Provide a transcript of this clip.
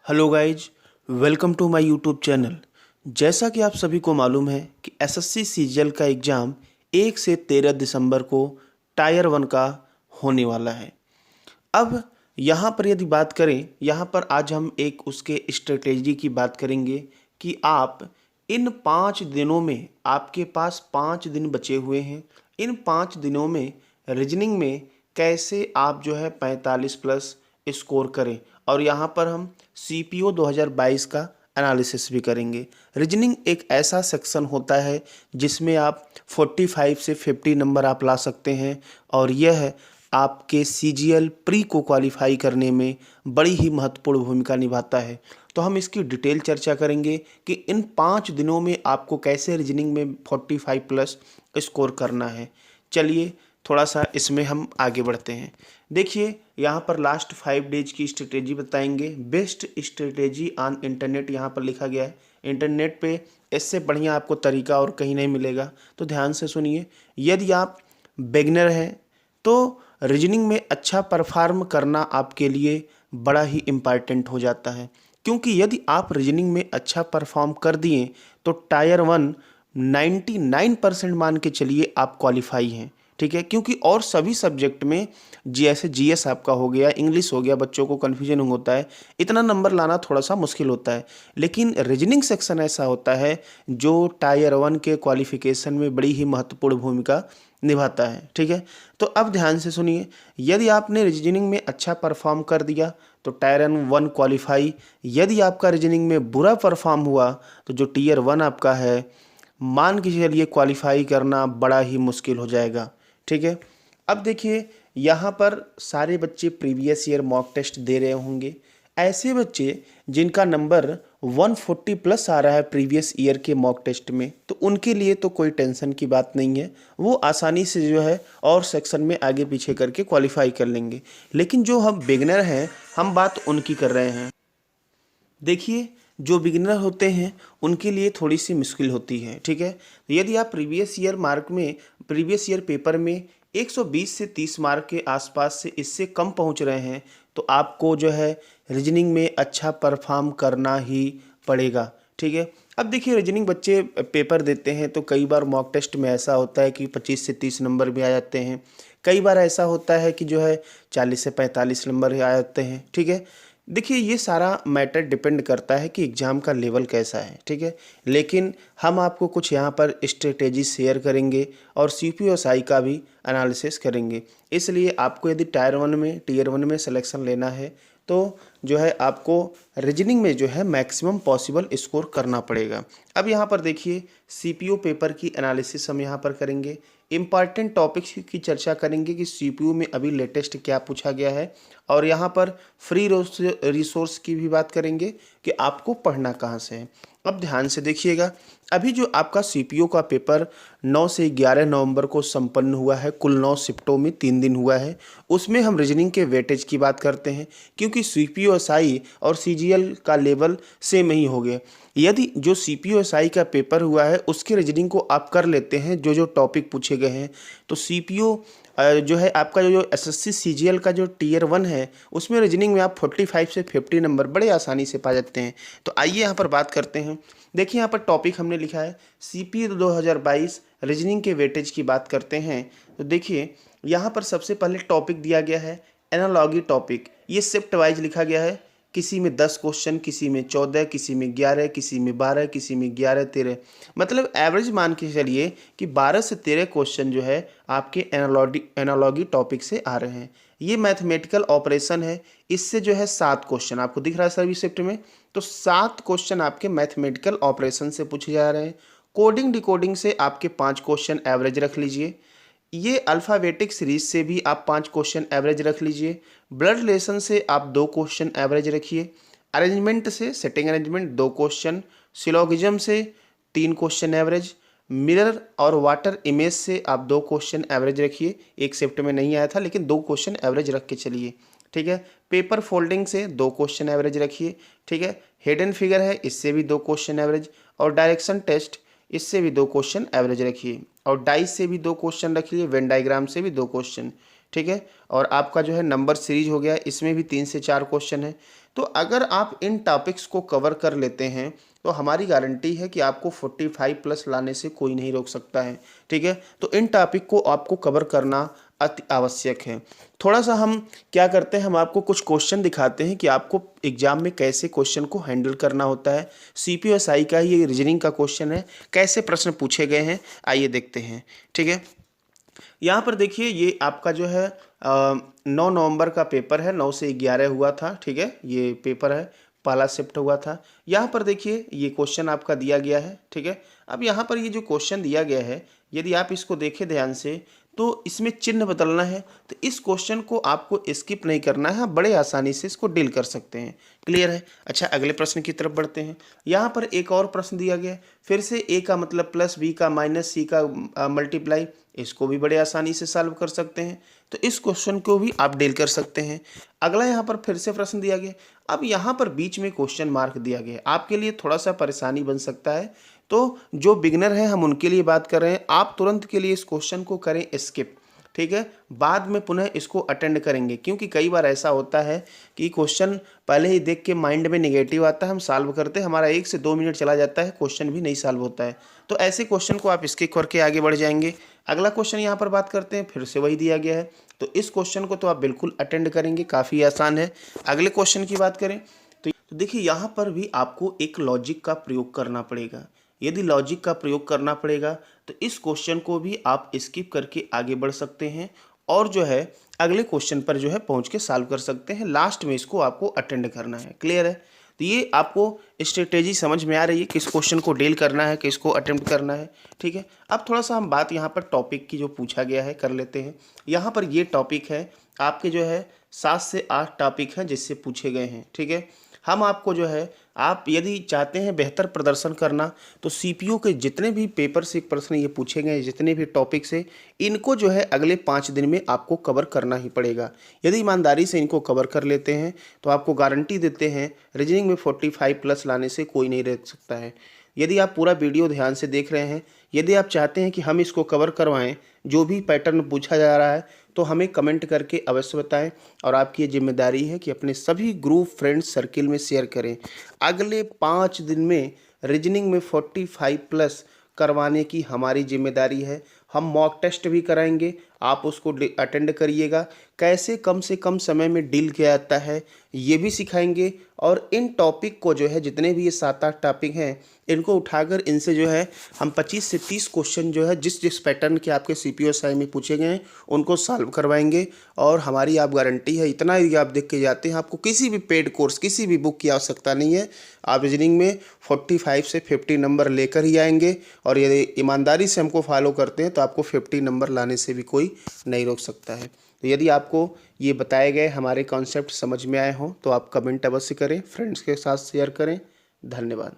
Hello guys, welcome to my YouTube channel. जैसा कि आप सभी को मालूम है कि एसएससी सीजीएल का एग्ज़ाम 1 से 13 दिसंबर को टायर 1 का होने वाला है। अब यहाँ पर यदि बात करें, यहाँ पर आज हम एक उसके स्ट्रेटेजी की बात करेंगे कि आप इन 5 दिनों में, आपके पास 5 दिन बचे हुए हैं, इन 5 दिनों में रीजनिंग में कैसे आप जो है 45 प्लस स्कोर करें। और यहाँ पर हम सीपीओ 2022 का एनालिसिस भी करेंगे। रीजनिंग एक ऐसा सेक्शन होता है जिसमें आप 45 से 50 नंबर आप ला सकते हैं और यह आपके सीजीएल प्री को क्वालिफाई करने में बड़ी ही महत्वपूर्ण भूमिका निभाता है। तो हम इसकी डिटेल चर्चा करेंगे कि इन 5 दिनों में आपको कैसे रीजनिंग में 45 प्लस स्कोर करना है। चलिए थोड़ा सा इसमें हम आगे बढ़ते हैं। देखिए यहाँ पर लास्ट 5 डेज की स्ट्रेटेजी बताएंगे। बेस्ट स्ट्रेटेजी ऑन इंटरनेट यहाँ पर लिखा गया है। इंटरनेट पे इससे बढ़िया आपको तरीका और कहीं नहीं मिलेगा, तो ध्यान से सुनिए। यदि आप बिगिनर हैं तो रीजनिंग में अच्छा परफॉर्म करना आपके लिए बड़ा ही इम्पॉर्टेंट हो जाता है, क्योंकि यदि आप रीजनिंग में अच्छा परफॉर्म कर दिए तो टायर 1 99% मान के चलिए आप क्वालिफाई हैं। ठीक है, क्योंकि और सभी सब्जेक्ट में जैसे जीएस आपका हो गया, इंग्लिश हो गया, बच्चों को कन्फ्यूजन होता है, इतना नंबर लाना थोड़ा सा मुश्किल होता है। लेकिन रीजनिंग सेक्शन ऐसा होता है जो टायर 1 के क्वालिफिकेशन में बड़ी ही महत्वपूर्ण भूमिका निभाता है। ठीक है, तो अब ध्यान से सुनिए। यदि आपने रीजनिंग में अच्छा परफॉर्म कर दिया तो टायर 1 क्वालिफाई। यदि आपका रीजनिंग में बुरा परफॉर्म हुआ तो जो टीयर 1 आपका है, मान के चलिए क्वालिफाई करना बड़ा ही मुश्किल हो जाएगा। ठीक है, अब देखिए यहाँ पर सारे बच्चे प्रीवियस ईयर मॉक टेस्ट दे रहे होंगे। ऐसे बच्चे जिनका नंबर 140 प्लस आ रहा है प्रीवियस ईयर के मॉक टेस्ट में, तो उनके लिए तो कोई टेंशन की बात नहीं है, वो आसानी से जो है और सेक्शन में आगे पीछे करके क्वालिफाई कर लेंगे। लेकिन जो हम बिगनर हैं, हम बात उनकी कर रहे हैं। देखिए जो बिगिनर होते हैं उनके लिए थोड़ी सी मुश्किल होती है। ठीक है, यदि आप प्रीवियस ईयर पेपर में 120 से 30 मार्क के आसपास से इससे कम पहुंच रहे हैं तो आपको जो है रीजनिंग में अच्छा परफॉर्म करना ही पड़ेगा। ठीक है, अब देखिए रीजनिंग बच्चे पेपर देते हैं तो कई बार मॉक टेस्ट में ऐसा होता है कि 25 से 30 नंबर भी आ जाते हैं। कई बार ऐसा होता है कि जो है 40 से 45 नंबर ही आ जाते हैं। ठीक है, देखिए ये सारा मैटर डिपेंड करता है कि एग्ज़ाम का लेवल कैसा है। ठीक है, लेकिन हम आपको कुछ यहाँ पर स्ट्रेटेजी शेयर करेंगे और सीपीओएसआई का भी एनालिसिस करेंगे। इसलिए आपको यदि टीयर 1 में सिलेक्शन लेना है तो जो है आपको रीजनिंग में जो है मैक्सिमम पॉसिबल स्कोर करना पड़ेगा। अब यहाँ पर देखिए सीपीओ पेपर की एनालिसिस हम यहाँ पर करेंगे। इम्पॉर्टेंट टॉपिक्स की चर्चा करेंगे कि सीपीयू में अभी लेटेस्ट क्या पूछा गया है, और यहाँ पर फ्री रिसोर्स की भी बात करेंगे कि आपको पढ़ना कहाँ से है। अब ध्यान से देखिएगा, अभी जो आपका सीपीयू का पेपर 9 से 11 नवंबर को संपन्न हुआ है, कुल 9 शिफ्टों में 3 दिन हुआ है, उसमें हम रीजनिंग के वेटेज की बात करते हैं, क्योंकि सीपीओएसआई और सीजीएल का लेवल सेम ही हो गया। यदि जो सीपीओएसआई का पेपर हुआ है उसके रीजनिंग को आप कर लेते हैं, जो जो टॉपिक पूछे गए हैं, तो सीपीओ जो है आपका जो एसएससी सीजीएल का जो टीयर 1 है उसमें रीजनिंग में आप 45 से 50 नंबर बड़े आसानी से पा जाते हैं। तो आइए यहाँ पर बात करते हैं। देखिए यहाँ पर टॉपिक हमने लिखा है सीपीओ 2022 रीजनिंग के वेटेज की बात करते हैं। तो देखिए यहाँ पर सबसे पहले टॉपिक दिया गया है एनालॉगी टॉपिक। ये शिफ्ट वाइज लिखा गया है, किसी में 10 क्वेश्चन, किसी में 14, किसी में 11, किसी में 12, किसी में 11, 13, मतलब एवरेज मान के चलिए कि 12 से 13 क्वेश्चन जो है आपके एनालॉगी टॉपिक से आ रहे हैं। ये मैथमेटिकल ऑपरेशन है, इससे जो है 7 क्वेश्चन आपको दिख रहा है सर्विस शिफ्ट में, तो 7 क्वेश्चन आपके मैथमेटिकल ऑपरेशन से पूछे जा रहे हैं। कोडिंग डिकोडिंग से आपके 5 क्वेश्चन एवरेज रख लीजिए। ये अल्फ़ाबेटिक सीरीज से भी आप 5 क्वेश्चन एवरेज रख लीजिए। ब्लड रिलेशन से आप 2 क्वेश्चन एवरेज रखिए। अरेंजमेंट से सेटिंग अरेंजमेंट 2 क्वेश्चन। सिलोगिज्म से 3 क्वेश्चन एवरेज। मिरर और वाटर इमेज से आप 2 क्वेश्चन एवरेज रखिए। एक शिफ्ट में नहीं आया था लेकिन 2 क्वेश्चन एवरेज रख के चलिए। ठीक है, पेपर फोल्डिंग से 2 क्वेश्चन एवरेज रखिए। ठीक है, हिडन फिगर है, इससे भी 2 क्वेश्चन एवरेज, और डायरेक्शन टेस्ट इससे भी 2 क्वेश्चन एवरेज रखिए, और डाइस से भी 2 क्वेश्चन रखिए, वेन डायग्राम से भी 2 क्वेश्चन। ठीक है, और आपका जो है नंबर सीरीज हो गया, इसमें भी 3 से 4 क्वेश्चन है। तो अगर आप इन टॉपिक्स को कवर कर लेते हैं तो हमारी गारंटी है कि आपको 45 प्लस लाने से कोई नहीं रोक सकता है। ठीक है, तो इन टॉपिक को आपको कवर करना अति आवश्यक है। थोड़ा सा हम क्या करते हैं, हम आपको कुछ क्वेश्चन दिखाते हैं कि आपको एग्जाम में कैसे क्वेश्चन को हैंडल करना होता है। सीपीएसआई का ये रीजनिंग का क्वेश्चन है, कैसे प्रश्न पूछे गए हैं आइए देखते हैं। ठीक है, यहाँ पर देखिए ये आपका जो है 9 नवंबर का पेपर है, 9 से 11 हुआ था। ठीक है, ये पेपर है, पहला शिफ्ट हुआ था। यहाँ पर देखिए ये क्वेश्चन आपका दिया गया है। ठीक है, अब यहाँ पर ये जो क्वेश्चन दिया गया है, यदि आप इसको देखें ध्यान से तो इसमें चिन्ह बदलना है, तो इस क्वेश्चन को आपको स्किप नहीं करना है, आप बड़े आसानी से इसको डील कर सकते हैं। क्लियर है? अच्छा, अगले प्रश्न की तरफ बढ़ते हैं। यहाँ पर एक और प्रश्न दिया गया है, फिर से ए का मतलब प्लस, बी का माइनस, सी का मल्टीप्लाई, इसको भी बड़े आसानी से सॉल्व कर सकते हैं, तो इस क्वेश्चन को भी आप डील कर सकते हैं। अगला यहाँ पर फिर से प्रश्न दिया गया, अब यहाँ पर बीच में क्वेश्चन मार्क दिया गया, आपके लिए थोड़ा सा परेशानी बन सकता है, तो जो बिगनर हैं हम उनके लिए बात कर रहे हैं। आप तुरंत के लिए इस क्वेश्चन को करें स्किप। ठीक है, बाद में पुनः इसको अटेंड करेंगे, क्योंकि कई बार ऐसा होता है कि क्वेश्चन पहले ही देख के माइंड में नेगेटिव आता है, हम सॉल्व करते हैं, हमारा 1 से 2 मिनट चला जाता है, क्वेश्चन भी नहीं सॉल्व होता है। तो ऐसे क्वेश्चन को आप स्किप करके आगे बढ़ जाएंगे। अगला क्वेश्चन यहाँ पर बात करते हैं, फिर से वही दिया गया है, तो इस क्वेश्चन को तो आप बिल्कुल अटेंड करेंगे, काफ़ी आसान है। अगले क्वेश्चन की बात करें तो देखिए यहाँ पर भी आपको एक लॉजिक का प्रयोग करना पड़ेगा। यदि लॉजिक का प्रयोग करना पड़ेगा तो इस क्वेश्चन को भी आप स्किप करके आगे बढ़ सकते हैं और जो है अगले क्वेश्चन पर जो है पहुंच के सॉल्व कर सकते हैं। लास्ट में इसको आपको अटेंड करना है। क्लियर है? तो ये आपको स्ट्रेटेजी समझ में आ रही है, किस क्वेश्चन को डील करना है, किसको अटेम्प्ट करना है। ठीक है, अब थोड़ा सा हम बात यहाँ पर टॉपिक की जो पूछा गया है कर लेते हैं। यहाँ पर ये टॉपिक है आपके जो है 7 से 8 टॉपिक हैं जिससे पूछे गए हैं। ठीक है, हम आपको जो है, आप यदि चाहते हैं बेहतर प्रदर्शन करना तो सीपीयू के जितने भी पेपर से प्रश्न ये पूछे गए, जितने भी टॉपिक से, इनको जो है अगले 5 दिन में आपको कवर करना ही पड़ेगा। यदि ईमानदारी से इनको कवर कर लेते हैं तो आपको गारंटी देते हैं रीजनिंग में 45 प्लस लाने से कोई नहीं रोक सकता है। यदि आप पूरा वीडियो ध्यान से देख रहे हैं, यदि आप चाहते हैं कि हम इसको कवर करवाएं, जो भी पैटर्न पूछा जा रहा है, तो हमें कमेंट करके अवश्य बताएं और आपकी ये जिम्मेदारी है कि अपने सभी ग्रुप फ्रेंड्स सर्किल में शेयर करें। अगले 5 दिन में रीजनिंग में 45 प्लस करवाने की हमारी जिम्मेदारी है। हम मॉक टेस्ट भी कराएंगे, आप उसको अटेंड करिएगा। कैसे कम से कम समय में डील किया जाता है ये भी सिखाएंगे और इन टॉपिक को जो है, जितने भी ये 7-8 टॉपिक हैं, इनको उठाकर इनसे जो है हम 25 से 30 क्वेश्चन जो है जिस जिस पैटर्न के आपके सीपीएसआई में पूछे गए हैं उनको सॉल्व करवाएंगे। और हमारी आप गारंटी है, इतना यदि आप देख के जाते हैं, आपको किसी भी पेड कोर्स, किसी भी बुक की आवश्यकता नहीं है। आप रीजनिंग में 45 से 50 नंबर लेकर ही आएंगे और यदि ईमानदारी से हमको फॉलो करते हैं तो आपको 50 नंबर लाने से भी कोई नहीं रोक सकता है। तो यदि आपको ये बताए गए हमारे कॉन्सेप्ट समझ में आए हों तो आप कमेंट अवश्य करें, फ्रेंड्स के साथ शेयर करें। धन्यवाद।